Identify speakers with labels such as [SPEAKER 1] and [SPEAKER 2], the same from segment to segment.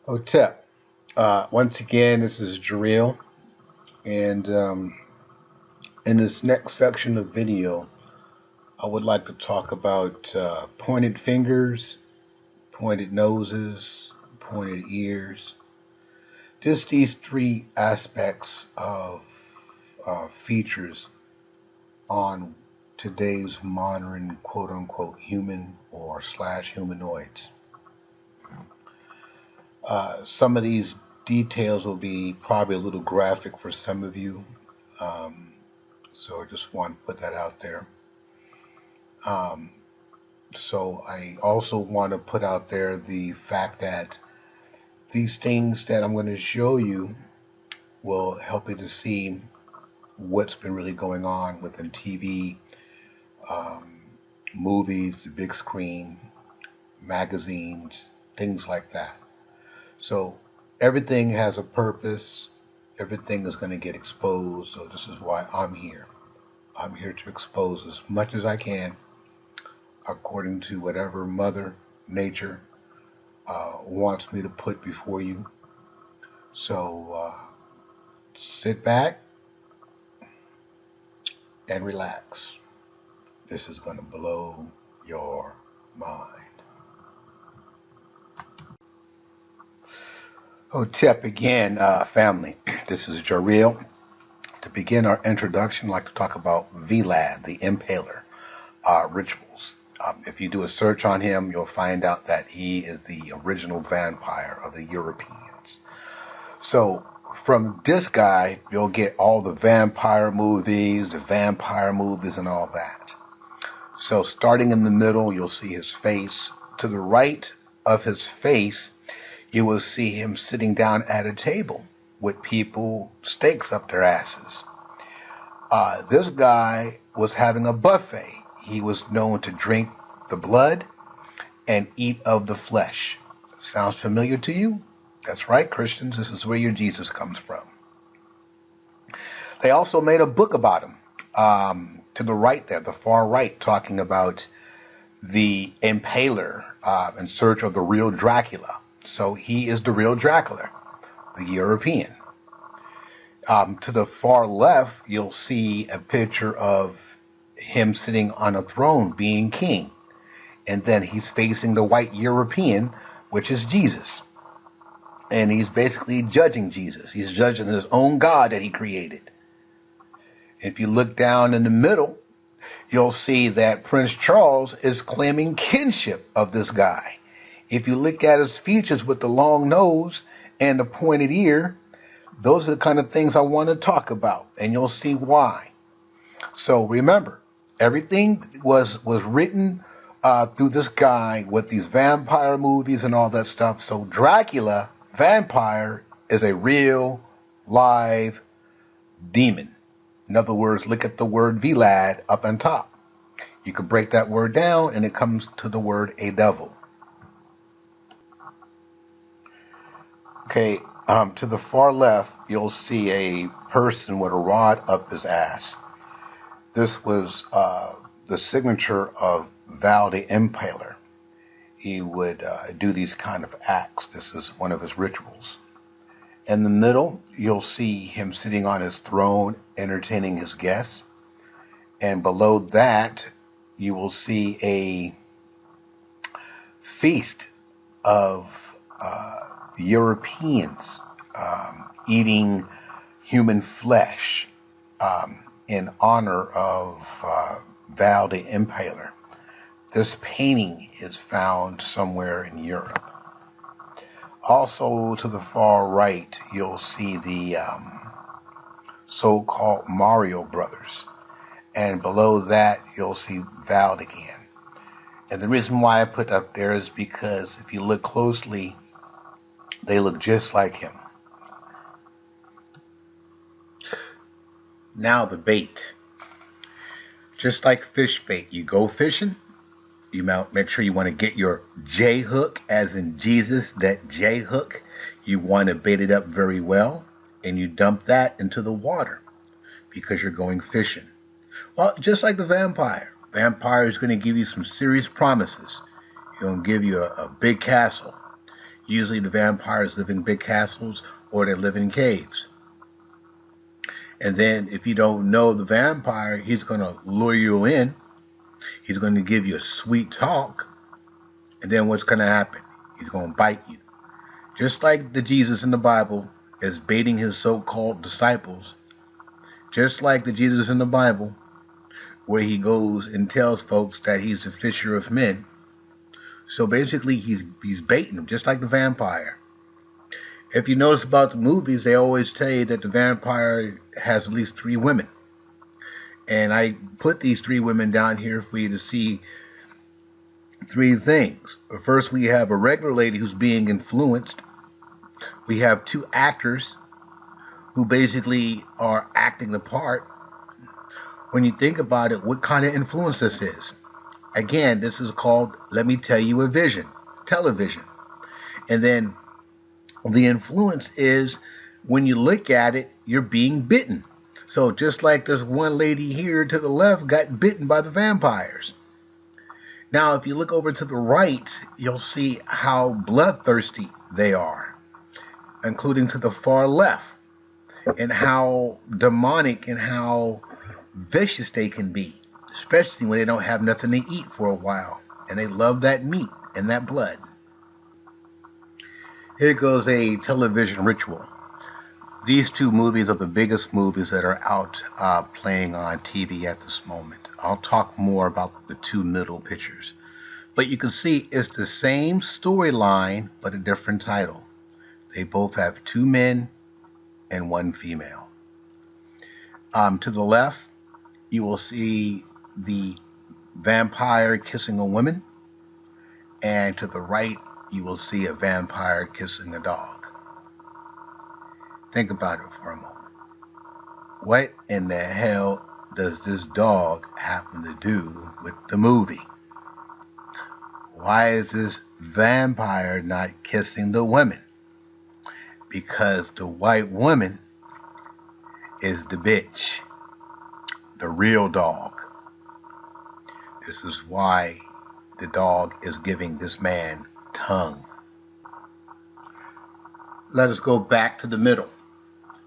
[SPEAKER 1] Hotep. Once again, this is Jareel, and in this next section of video, I would like to talk about pointed fingers, pointed noses, pointed ears. Just these three aspects of features on today's modern quote-unquote human or slash humanoids. Some of these details will be probably a little graphic for some of you, so I just want to put that out there. So I also want to put out there the fact that these things that I'm going to show you will help you to see what's been really going on within TV, movies, the big screen, magazines, things like that. So everything has a purpose. Everything is going to get exposed. So this is why I'm here. I'm here to expose as much as I can according to whatever Mother Nature wants me to put before you. So sit back and relax. This is going to blow your mind. Hotep again, family. This is Jareel. To begin our introduction, I'd like to talk about Vlad, the Impaler rituals. If you do a search on him, you'll find out that he is the original vampire of the Europeans. So from this guy, you'll get all the vampire movies, and all that. So starting in the middle, you'll see his face. To the right of his face, you will see him sitting down at a table with people steaks up their asses. This guy was having a buffet. He was known to drink the blood and eat of the flesh. Sounds familiar to you? That's right, Christians. This is where your Jesus comes from. They also made a book about him. To the right there, the far right, talking about the Impaler in search of the real Dracula. So he is the real Dracula, the European. To the far left, you'll see a picture of him sitting on a throne being king. And then he's facing the white European, which is Jesus. And he's basically judging Jesus. He's judging his own God that he created. If you look down in the middle, you'll see that Prince Charles is claiming kinship of this guy. If you look at his features with the long nose and the pointed ear, those are the kind of things I want to talk about, and you'll see why. So remember, everything was written through this guy with these vampire movies and all that stuff. So Dracula, vampire, is a real, live demon. In other words, look at the word Vlad up on top. You could break that word down, and it comes to the word a devil. Okay, to the far left, you'll see a person with a rod up his ass. This was the signature of Val the Impaler. He would do these kind of acts. This is one of his rituals. In the middle, you'll see him sitting on his throne, entertaining his guests. And below that, you will see a feast of Europeans eating human flesh in honor of Val the Impaler. This painting is found somewhere in Europe. Also to the far right, you'll see the so-called Mario brothers. And below that, you'll see Val again. And the reason why I put up there is because if you look closely, they look just like him. Now the bait. Just like fish bait, you go fishing, you make sure you want to get your J hook, as in Jesus, that J hook. You want to bait it up very well, and you dump that into the water because you're going fishing. Well, just like the vampire. Vampire is going to give you some serious promises. He'll give you a big castle. Usually the vampires live in big castles or they live in caves. And then if you don't know the vampire, he's going to lure you in. He's going to give you a sweet talk. And then what's going to happen? He's going to bite you. Just like the Jesus in the Bible is baiting his so-called disciples. Just like the Jesus in the Bible, where he goes and tells folks that he's a fisher of men. So basically he's baiting them, just like the vampire. If you notice about the movies, they always tell you that the vampire has at least 3 women. And I put these 3 women down here for you to see 3 things. First, we have a regular lady who's being influenced. We have 2 actors who basically are acting the part. When you think about it, what kind of influence this is? Again, this is called, let me tell you, a vision, television. And then the influence is, when you look at it, you're being bitten. So just like this one lady here to the left got bitten by the vampires. Now, if you look over to the right, you'll see how bloodthirsty they are, including to the far left, and how demonic and how vicious they can be, especially when they don't have nothing to eat for a while, and they love that meat and that blood. Here goes a television ritual. These 2 movies are the biggest movies that are out playing on TV at this moment. I'll talk more about the 2 middle pictures. But you can see it's the same storyline, but a different title. They both have 2 men and 1 female. To the left, you will see the vampire kissing a woman. And to the right, you will see a vampire kissing a dog. Think about it for a moment. What in the hell does this dog happen to do with the movie? Why is this vampire not kissing the women? Because the white woman is the bitch, the real dog. This is why the dog is giving this man tongue. Let us go back to the middle.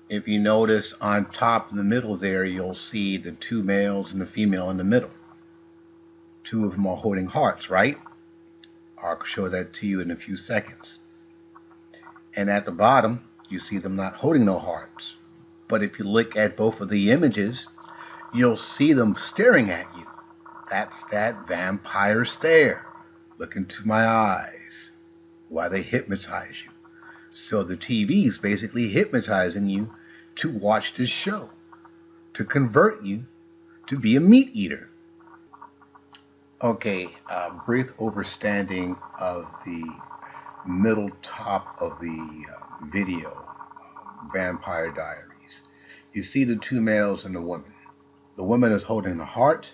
[SPEAKER 1] If you notice on top in the middle there, you'll see the 2 males and the female in the middle. 2 of them are holding hearts, right? I'll show that to you in a few seconds. And at the bottom, you see them not holding no hearts. But if you look at both of the images, you'll see them staring at you. That's that vampire stare. Look into my eyes. Why they hypnotize you. So the TV is basically hypnotizing you to watch this show, to convert you to be a meat eater. Okay, brief overstanding of the middle top of the video, Vampire Diaries. You see the 2 males and the woman. The woman is holding the heart,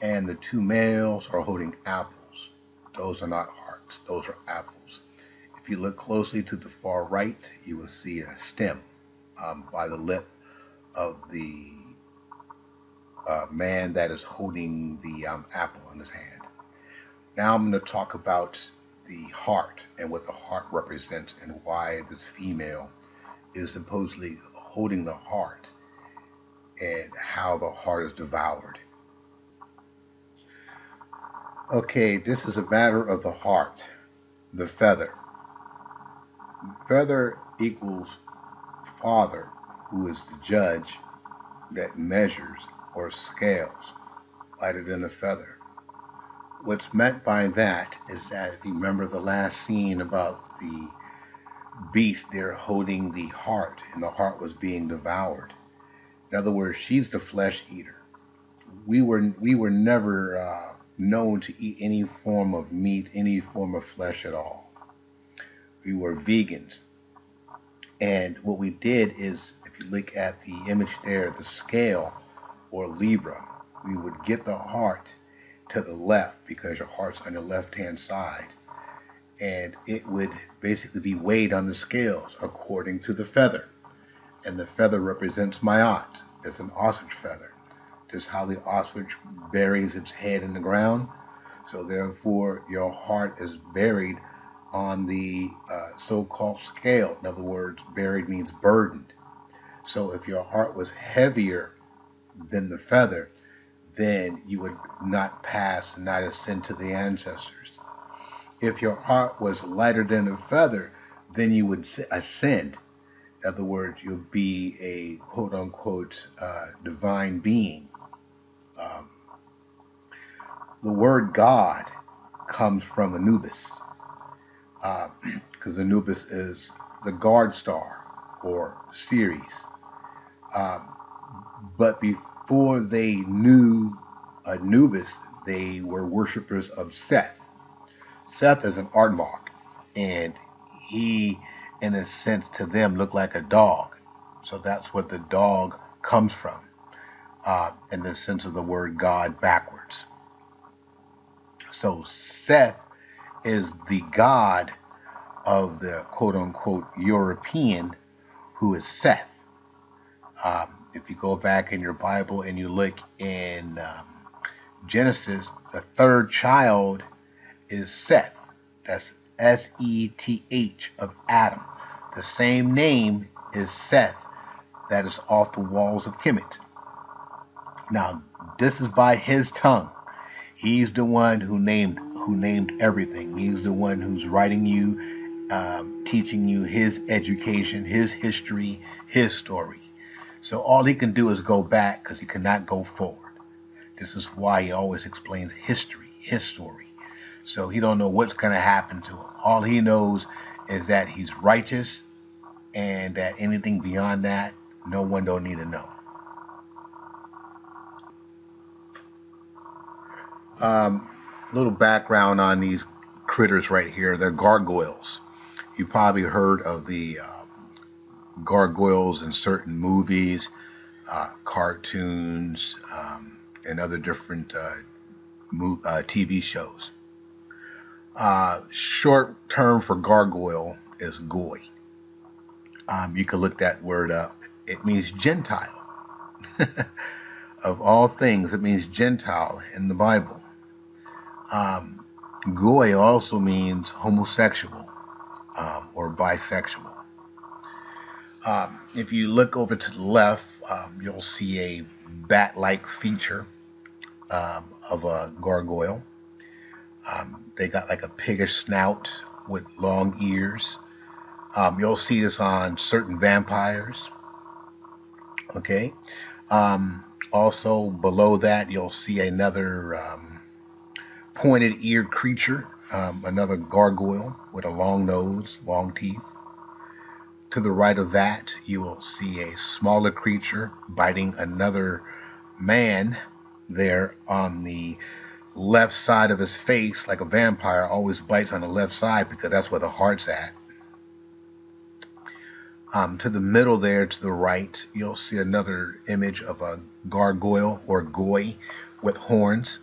[SPEAKER 1] and the 2 males are holding apples. Those are not hearts, those are apples. If you look closely to the far right, you will see a stem by the lip of the man that is holding the apple in his hand. Now I'm going to talk about the heart and what the heart represents and why this female is supposedly holding the heart and how the heart is devoured. Okay, this is a matter of the heart, the feather. Feather equals father, who is the judge that measures or scales, lighter than a feather. What's meant by that is that, if you remember the last scene about the beast there holding the heart, and the heart was being devoured. In other words, she's the flesh eater. We were never known to eat any form of meat, any form of flesh at all. We were vegans. And what we did is, if you look at the image there, the scale or Libra, we would get the heart to the left because your heart's on your left-hand side. And it would basically be weighed on the scales according to the feather. And the feather represents Ma'at. It's an ostrich feather. Just how the ostrich buries its head in the ground. So therefore, your heart is buried on the so-called scale. In other words, buried means burdened. So if your heart was heavier than the feather, then you would not pass and not ascend to the ancestors. If your heart was lighter than a feather, then you would ascend. In other words, you'll be a quote-unquote divine being. The word God comes from Anubis, because Anubis is the guard star or Ceres. But before they knew Anubis, they were worshippers of Seth. Seth is an aardvark, and he, in a sense, to them looked like a dog. So that's what the dog comes from, in the sense of the word God backwards. So Seth is the god of the quote-unquote European, who is Seth. If you go back in your Bible and you look in Genesis, the third child is Seth. That's S-E-T-H of Adam. The same name is Seth that is off the walls of Kemet. Now, this is by his tongue. He's the one who named everything. He's the one who's writing you, teaching you his education, his history, his story. So all he can do is go back, because he cannot go forward. This is why he always explains history, his story. So he don't know what's going to happen to him. All he knows is that he's righteous, and that anything beyond that, no one don't need to know. Little background on these critters right here. They're gargoyles. You probably heard of the gargoyles in certain movies, cartoons, and other different TV shows. Short term for gargoyle is goy. You can look that word up. It means Gentile. Of all things, it means Gentile in the Bible. Goy also means homosexual or bisexual. If you look over to the left, you'll see a bat-like feature of a gargoyle. They got like a piggish snout with long ears. You'll see this on certain vampires. Okay. Also below that, you'll see another pointed-eared creature, another gargoyle with a long nose, long teeth. To the right of that, you will see a smaller creature biting another man there on the left side of his face, like a vampire always bites on the left side because that's where the heart's at. To the middle there, to the right, you'll see another image of a gargoyle or goy with horns.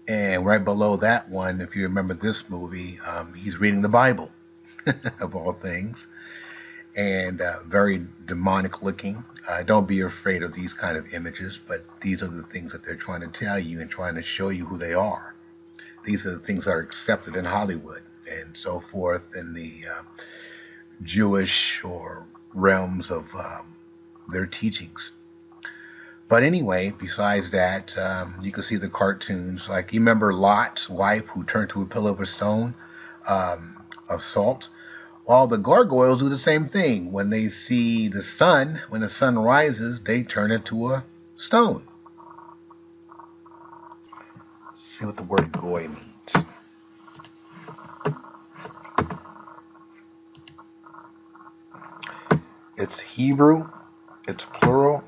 [SPEAKER 1] And right below that one, if you remember this movie, he's reading the Bible, of all things. And very demonic looking. Don't be afraid of these kind of images, but these are the things that they're trying to tell you and trying to show you who they are. These are the things that are accepted in Hollywood and so forth in the Jewish or realms of their teachings. But anyway, besides that, you can see the cartoons. Like, you remember Lot's wife who turned to a pillar of stone, of salt? Well, the gargoyles do the same thing. When they see the sun, when the sun rises, they turn into a stone. Let's see what the word goy means. It's Hebrew, it's plural,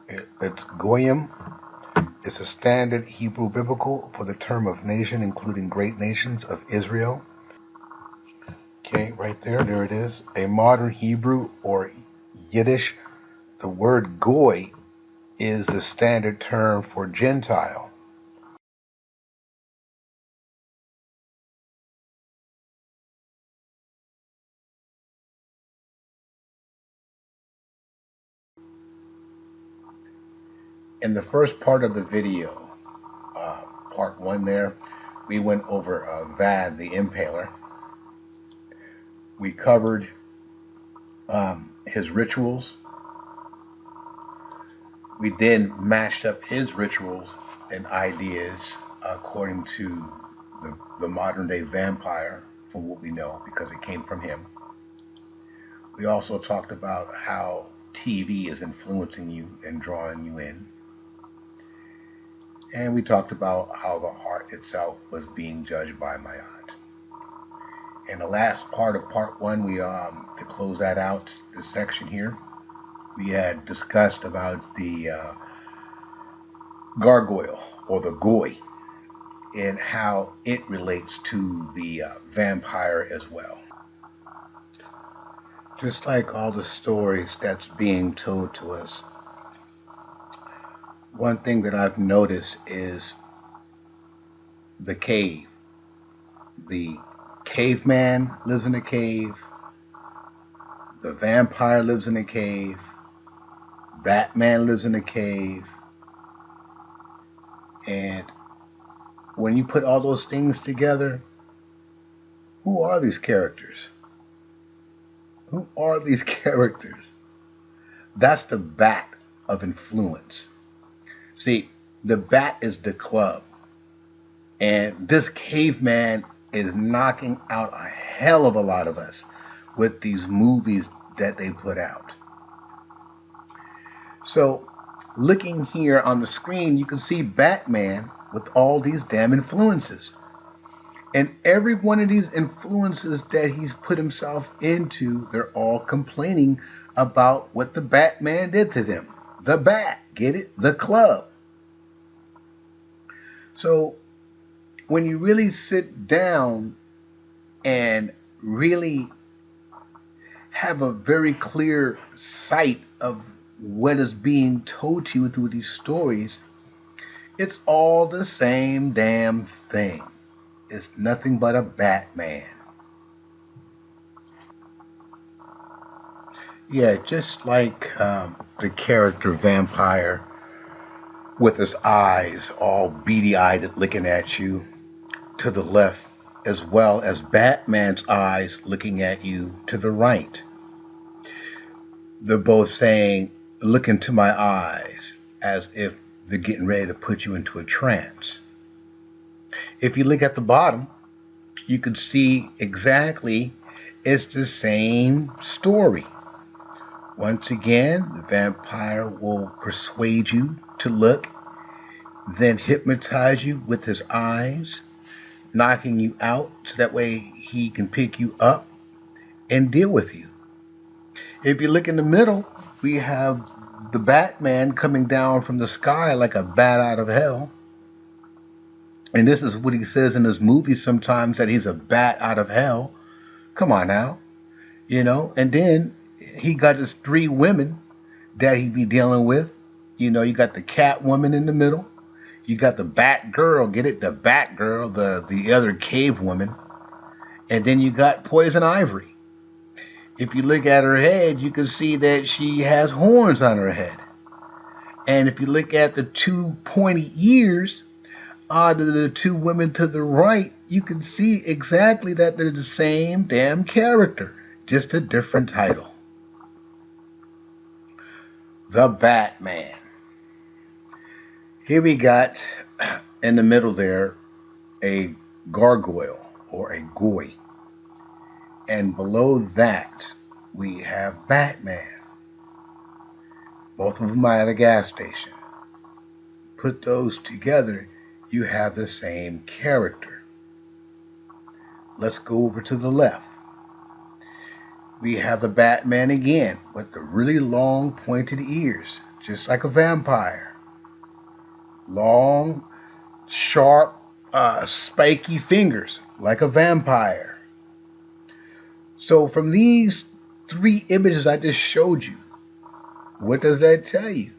[SPEAKER 1] it's goyim. It's a standard Hebrew biblical for the term of nation, including great nations of Israel. Okay, right there it is. A modern Hebrew or Yiddish, the word goy is the standard term for Gentile. In the first part of the video, part one there, we went over Vad the Impaler. We covered his rituals. We then matched up his rituals and ideas according to the modern day vampire, from what we know, because it came from him. We also talked about how TV is influencing you and drawing you in. And we talked about how the heart itself was being judged by Mayat. And the last part of part one, we to close that out, this section here, we had discussed about the gargoyle or the goy and how it relates to the vampire as well. Just like all the stories that's being told to us, one thing that I've noticed is the cave. The caveman lives in a cave. The vampire lives in a cave. Batman lives in a cave. And when you put all those things together, who are these characters? Who are these characters? That's the bat of influence. See, the bat is the club. And this caveman is knocking out a hell of a lot of us with these movies that they put out. So, looking here on the screen, you can see Batman with all these damn influences. And every one of these influences that he's put himself into, they're all complaining about what the Batman did to them. The bat, get it? The club. So when you really sit down and really have a very clear sight of what is being told to you through these stories, it's all the same damn thing. It's nothing but a Batman. Yeah, just like the character vampire with his eyes all beady-eyed looking at you to the left, as well as Batman's eyes looking at you to the right. They're both saying, "Look into my eyes," as if they're getting ready to put you into a trance. If you look at the bottom, you can see exactly it's the same story. Once again, the vampire will persuade you to look, then hypnotize you with his eyes, knocking you out so that way he can pick you up and deal with you. If you look in the middle, we have the Batman coming down from the sky like a bat out of hell. And this is what he says in his movies sometimes, that he's a bat out of hell. Come on now. You know, and then he got his three women that he be dealing with. You know, you got the Catwoman in the middle. You got the Batgirl, get it? The Batgirl, the other cave woman. And then you got Poison Ivory. If you look at her head, you can see that she has horns on her head. And if you look at the two pointy ears, the two women to the right, you can see exactly that they're the same damn character, just a different title. The Batman. Here we got, in the middle there, a gargoyle or a goy. And below that, we have Batman. Both of them are at a gas station. Put those together, you have the same character. Let's go over to the left. We have the Batman again with the really long pointed ears, just like a vampire. Long, sharp, spiky fingers, like a vampire. So from these three images I just showed you, what does that tell you?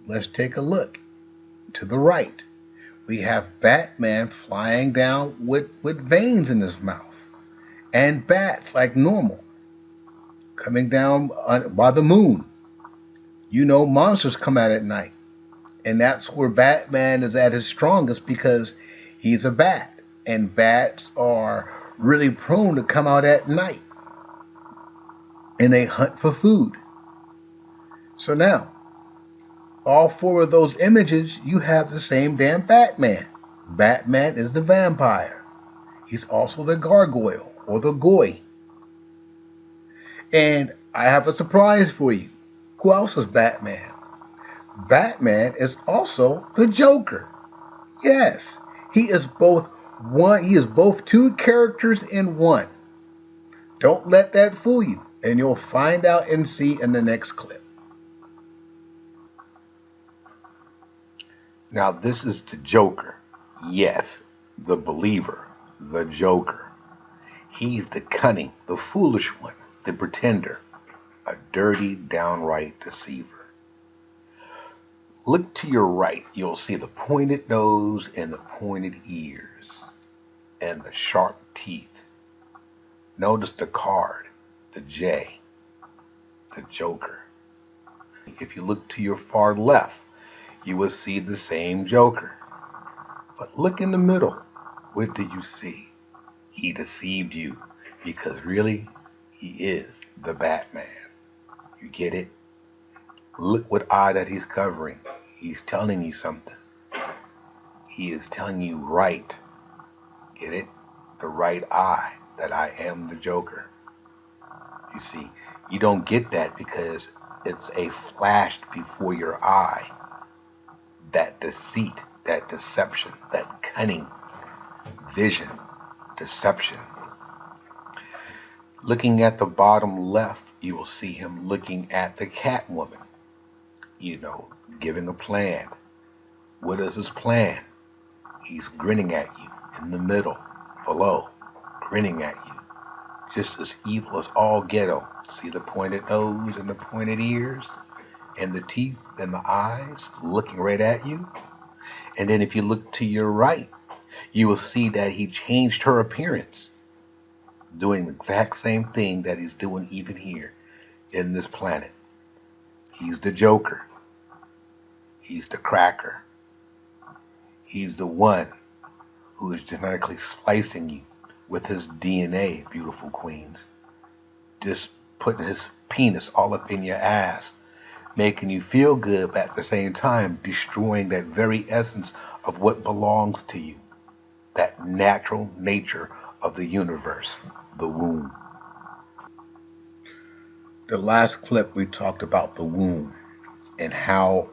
[SPEAKER 1] Let's take a look. To the right, we have Batman flying down with veins in his mouth, and bats like normal, coming down by the moon. You know, monsters come out at night, and that's where Batman is at his strongest, because he's a bat, and bats are really prone to come out at night. and they hunt for food. So now, all four of those images, you have the same damn Batman. Batman is the vampire. He's also the gargoyle or the goy. And I have a surprise for you. Who else is Batman? Batman is also the Joker. Yes, he is both one. He is both two characters in one. Don't let that fool you, and you'll find out and see in the next clip. Now this is the Joker. Yes, the believer, the Joker. He's the cunning, the foolish one, the pretender, a dirty, downright deceiver. Look to your right, you'll see the pointed nose and the pointed ears and the sharp teeth. Notice the card, the J, the Joker. If you look to your far left, you will see the same Joker. But look in the middle. What do you see? He deceived you because really, he is the Batman. You get it? Look what eye that he's covering. He's telling you something. He is telling you right. Get it? The right eye, that I am the Joker. You see, you don't get that because it's a flash before your eye. That deceit, that deception, that cunning vision, deception. Looking at the bottom left, you will see him looking at the Catwoman. You know, giving a plan. What is his plan? He's grinning at you in the middle, below, grinning at you. Just as evil as all ghetto. See the pointed nose and the pointed ears? And the teeth and the eyes looking right at you? And then if you look to your right, you will see that he changed her appearance, doing the exact same thing that he's doing even here in this planet. He's the Joker. He's the cracker. He's the one who is genetically splicing you with his DNA, beautiful queens. Just putting his penis all up in your ass, making you feel good, but at the same time destroying that very essence of what belongs to you, that natural nature of the universe, the womb. The last clip we talked about the womb and how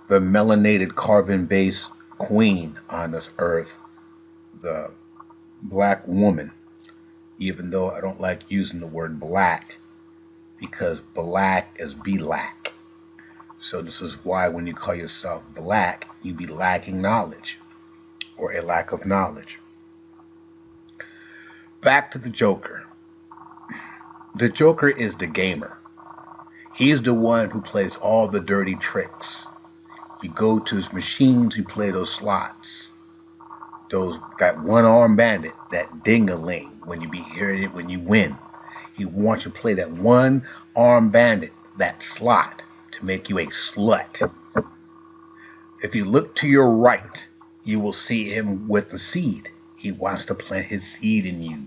[SPEAKER 1] the melanated carbon-based queen on this earth, the black woman, even though I don't like using the word black because black is be lack. So this is why when you call yourself black, you be lacking knowledge or a lack of knowledge. Back to the Joker. The Joker is the gamer. He's the one who plays all the dirty tricks. You go to his machines, you play those slots. That one-armed bandit, that ding-a-ling, when you be hearing it when you win. He wants you to play that one-armed bandit, that slot, to make you a slut. If you look to your right, you will see him with the seed. He wants to plant his seed in you.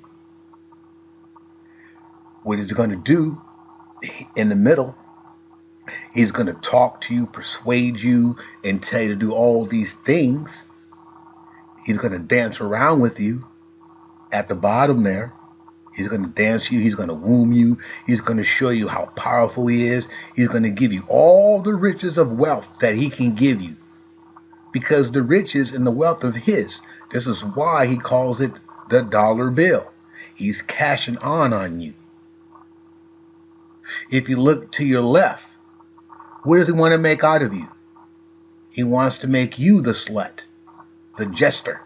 [SPEAKER 1] What he's going to do in the middle, he's going to talk to you, persuade you, and tell you to do all these things. He's going to dance around with you at the bottom there. He's going to dance you. He's going to womb you. He's going to show you how powerful he is. He's going to give you all the riches of wealth that he can give you. Because the riches and the wealth of his. This is why he calls it the dollar bill. He's cashing on you. If you look to your left, what does he want to make out of you? He wants to make you the slut, the jester,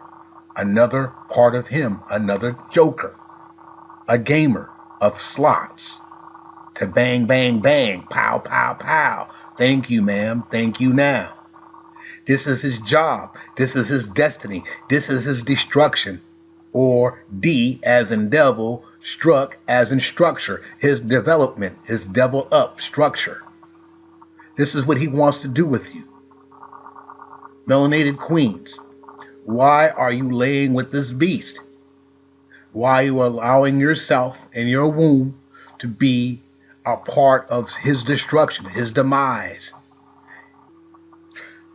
[SPEAKER 1] another part of him, another Joker, a gamer of slots, to bang, bang, bang, pow, pow, pow. Thank you, ma'am. Thank you now. This is his job. This is his destiny. This is his destruction. Or D as in devil, struck as in structure. His development, his devil up structure. This is what he wants to do with you. Melanated queens, why are you laying with this beast? Why are you allowing yourself and your womb to be are part of his destruction, his demise.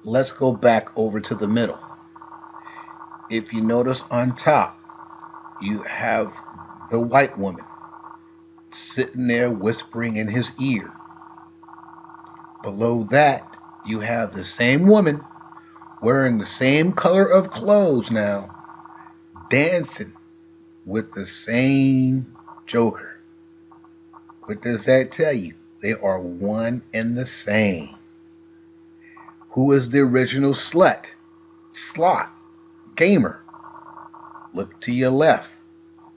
[SPEAKER 1] Let's go back over to the middle. If you notice on top, you have the white woman sitting there whispering in his ear. Below that, you have the same woman wearing the same color of clothes now, dancing with the same Joker. What does that tell you? They are one and the same. Who is the original slot, gamer? Look to your left,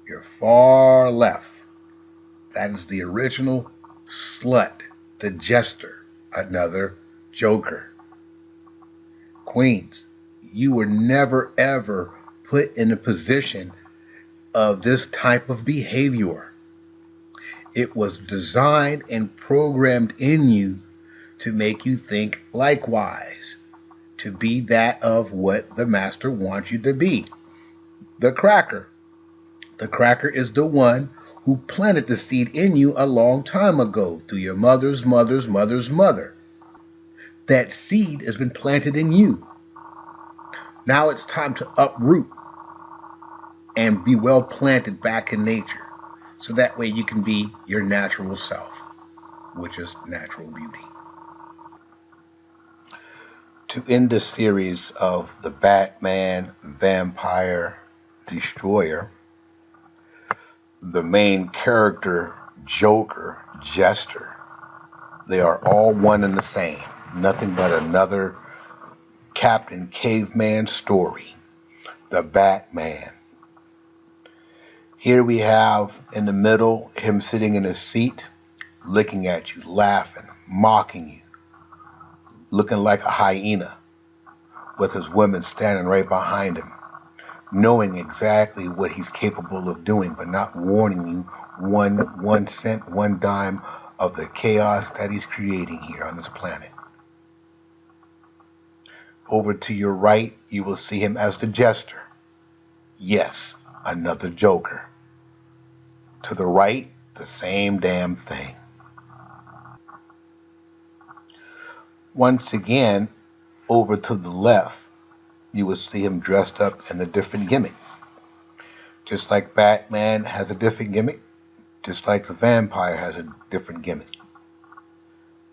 [SPEAKER 1] your far left. That is the original slut, the jester, another Joker. Queens, you were never ever put in a position of this type of behavior. It was designed and programmed in you to make you think likewise, to be that of what the master wants you to be. The cracker. The cracker is the one who planted the seed in you a long time ago through your mother's mother's mother's mother. That seed has been planted in you. Now it's time to uproot and be well planted back in nature, so that way you can be your natural self, which is natural beauty. To end this series of the Batman Vampire Destroyer, the main character, Joker, Jester, they are all one and the same. Nothing but another Captain Caveman story, the Batman. Here we have in the middle him sitting in his seat, looking at you, laughing, mocking you, looking like a hyena, with his women standing right behind him, knowing exactly what he's capable of doing, but not warning you one cent, one dime of the chaos that he's creating here on this planet. Over to your right, you will see him as the jester. Yes, another Joker. To the right, the same damn thing. Once again, over to the left, you will see him dressed up in a different gimmick. Just like Batman has a different gimmick, just like the vampire has a different gimmick.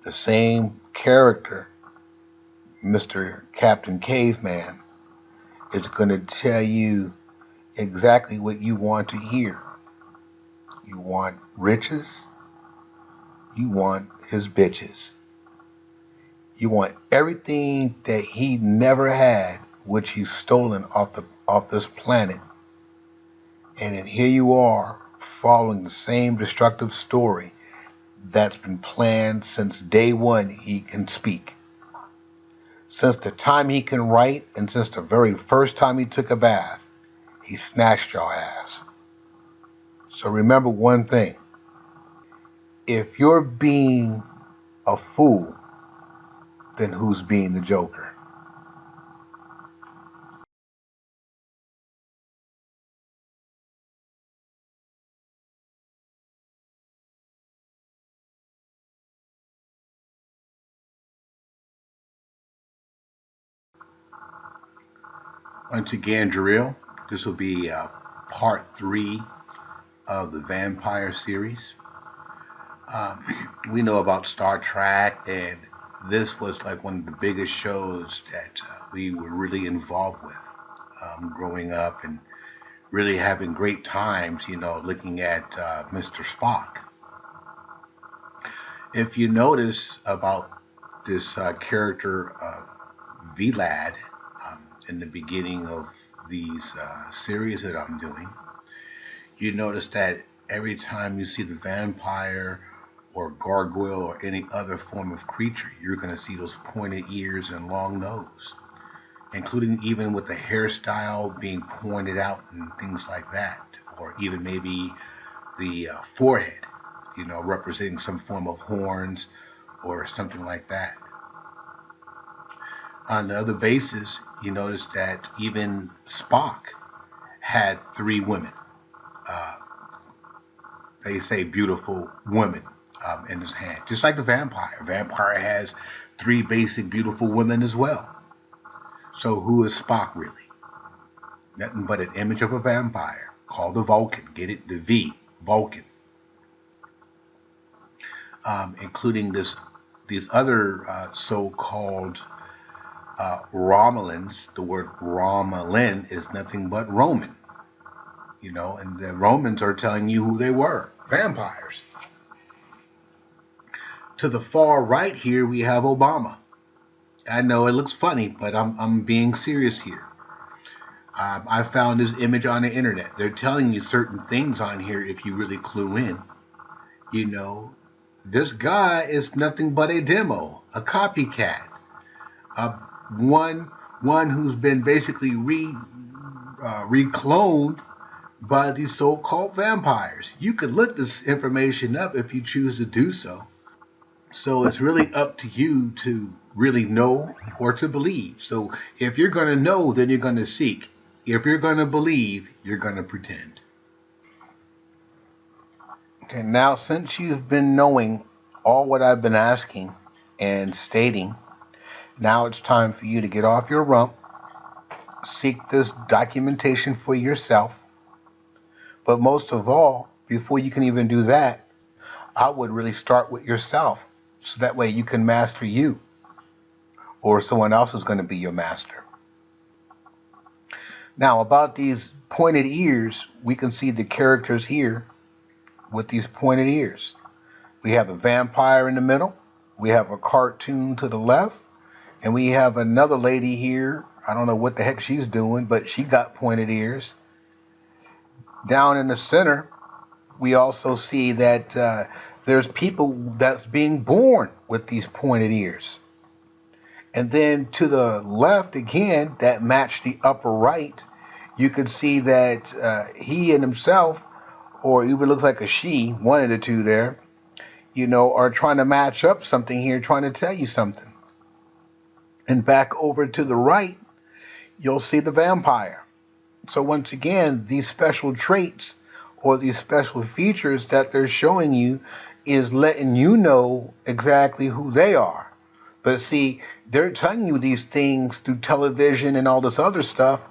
[SPEAKER 1] The same character, Mr. Captain Caveman, is going to tell you exactly what you want to hear. You want riches. You want his bitches. You want everything that he never had, which he's stolen off this planet. And then here you are, following the same destructive story that's been planned since day one he can speak. Since the time he can write, and since the very first time he took a bath, he snatched your ass. So remember one thing. If you're being a fool, then who's being the Joker? Once again, Jarrell, this will be part 3 of the vampire series. We know about Star Trek, and this was like one of the biggest shows that we were really involved with growing up, and really having great times, looking at Mr. Spock. If you notice about this character, Vlad, in the beginning of these series that I'm doing, you notice that every time you see the vampire or gargoyle or any other form of creature, you're going to see those pointed ears and long nose, including even with the hairstyle being pointed out and things like that, or even maybe the forehead, representing some form of horns or something like that. On the other basis, you notice that even Spock had 3 women. They say beautiful women in his hand, just like the vampire. Vampire has 3 basic beautiful women as well. So who is Spock really? Nothing but an image of a vampire called a Vulcan. Get it? The V, Vulcan. Including these other so-called Romulans. The word Romulan is nothing but Roman. You know, and the Romans are telling you who they were. Vampires. To the far right here, we have Obama. I know it looks funny, but I'm being serious here. I found this image on the internet. They're telling you certain things on here if you really clue in. You know, this guy is nothing but a demo, a copycat, one who's been basically recloned by these so-called vampires. You could look this information up if you choose to do so. So it's really up to you to really know or to believe. So if you're going to know, then you're going to seek. If you're going to believe, you're going to pretend. Okay, now since you've been knowing all what I've been asking and stating, now it's time for you to get off your rump, seek this documentation for yourself. But most of all, before you can even do that, I would really start with yourself. So that way you can master you, or someone else is going to be your master. Now about these pointed ears, we can see the characters here with these pointed ears. We have a vampire in the middle, we have a cartoon to the left, and we have another lady here. I don't know what the heck she's doing, but she got pointed ears. Down in the center, we also see that there's people that's being born with these pointed ears. And then to the left again, that matched the upper right, you could see that he and himself, or even looks like a she, one of the two there, you know, are trying to match up something here, trying to tell you something. And back over to the right, you'll see the vampire. So once again, these special traits or these special features that they're showing you is letting you know exactly who they are. But see, they're telling you these things through television and all this other stuff,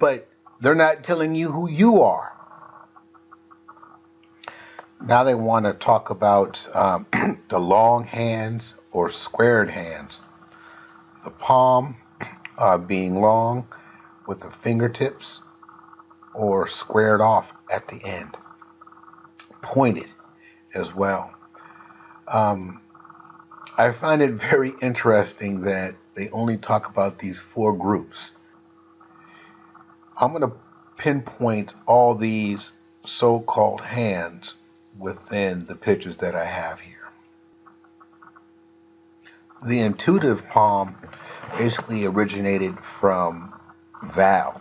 [SPEAKER 1] but they're not telling you who you are. Now they want to talk about the long hands or squared hands. The palm being long with the fingertips, or squared off at the end. Pointed as well. I find it very interesting that they only talk about these 4 groups. I'm going to pinpoint all these so-called hands within the pictures that I have here. The intuitive palm basically originated from Val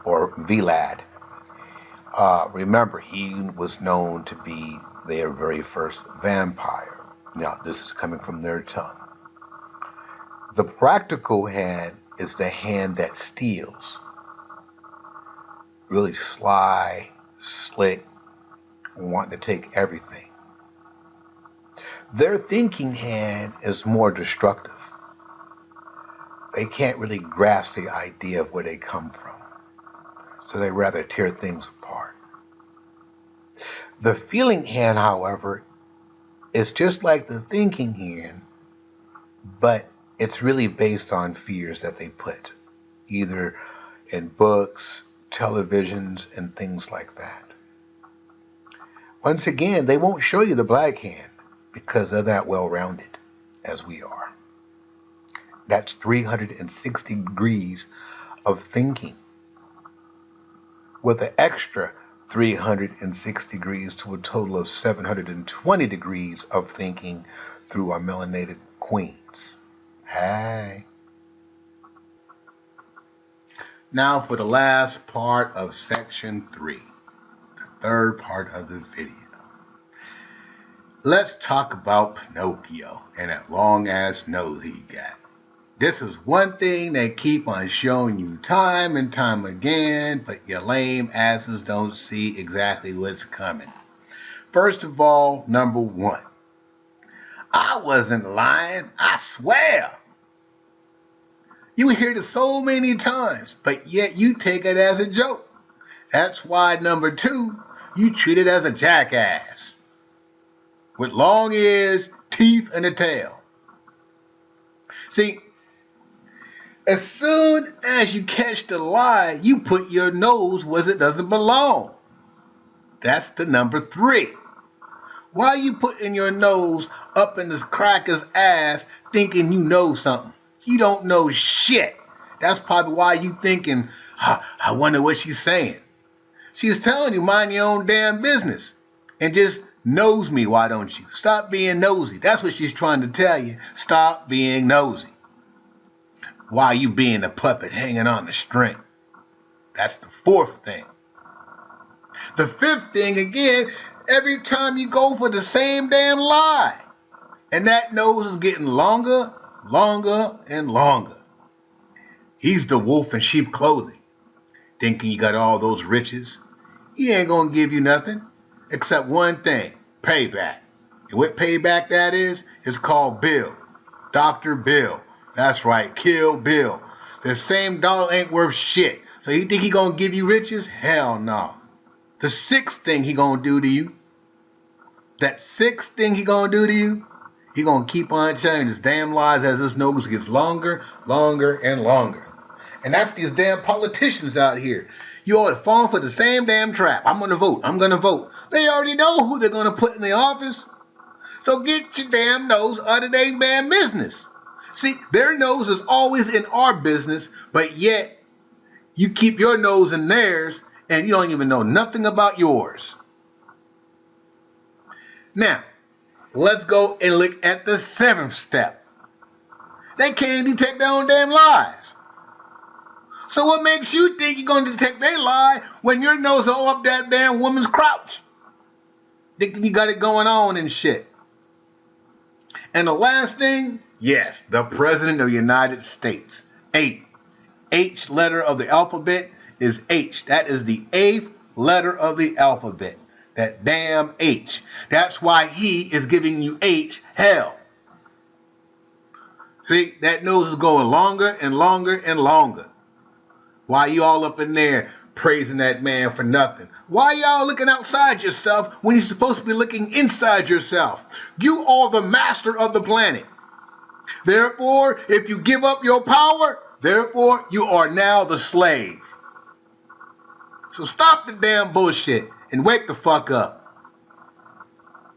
[SPEAKER 1] or Vlad. Remember, he was known to be their very first vampire. Now, this is coming from their tongue. The practical hand is the hand that steals. Really sly, slick, wanting to take everything. Their thinking hand is more destructive. They can't really grasp the idea of where they come from. So they rather tear things apart. The feeling hand, however, is just like the thinking hand, but it's really based on fears that they put, either in books, televisions, and things like that. Once again, they won't show you the black hand because they're that well-rounded as we are. That's 360 degrees of thinking, with an extra 360 degrees to a total of 720 degrees of thinking through our melanated queens. Hey. Now for the last part of section 3, the third part of the video. Let's talk about Pinocchio and that long ass nose he got. This is one thing they keep on showing you time and time again, but your lame asses don't see exactly what's coming. First of all, number 1, I wasn't lying, I swear. You hear it so many times, but yet you take it as a joke. That's why, number 2, you treat it as a jackass. With long ears, teeth, and a tail. See, as soon as you catch the lie, you put your nose where it doesn't belong. That's the number 3. Why are you putting your nose up in this cracker's ass thinking you know something? You don't know shit. That's probably why you thinking, I wonder what she's saying. She's telling you, mind your own damn business. And just nose me, why don't you? Stop being nosy. That's what she's trying to tell you. Stop being nosy. Why are you being a puppet hanging on the string? That's the 4th thing. The 5th thing, again, every time you go for the same damn lie. And that nose is getting longer, longer, and longer. He's the wolf in sheep clothing, thinking you got all those riches. He ain't gonna give you nothing except one thing, payback. And what payback that is, it's called Bill. Dr. Bill. That's right, Kill Bill. The same dollar ain't worth shit. So you think he gonna give you riches? Hell no. The 6th thing he gonna do to you, that 6th thing he gonna do to you, he gonna keep on telling his damn lies as his nose gets longer, longer, and longer. And that's these damn politicians out here. You all falling for the same damn trap. I'm gonna vote. I'm gonna vote. They already know who they're gonna put in the office. So get your damn nose out of their damn business. See, their nose is always in our business, but yet you keep your nose in theirs and you don't even know nothing about yours. Now, let's go and look at the 7th step. They can't detect their own damn lies. So what makes you think you're going to detect their lie when your nose is all up that damn woman's crotch? Thinking you got it going on and shit. And the last thing, yes, the President of the United States. 8. H letter of the alphabet is H. That is the 8th letter of the alphabet. That damn H. That's why he is giving you H hell. See, that nose is going longer and longer and longer. Why you all up in there praising that man for nothing? Why y'all looking outside yourself when you're supposed to be looking inside yourself? You are the master of the planet. Therefore, if you give up your power, therefore you are now the slave. So stop the damn bullshit and wake the fuck up.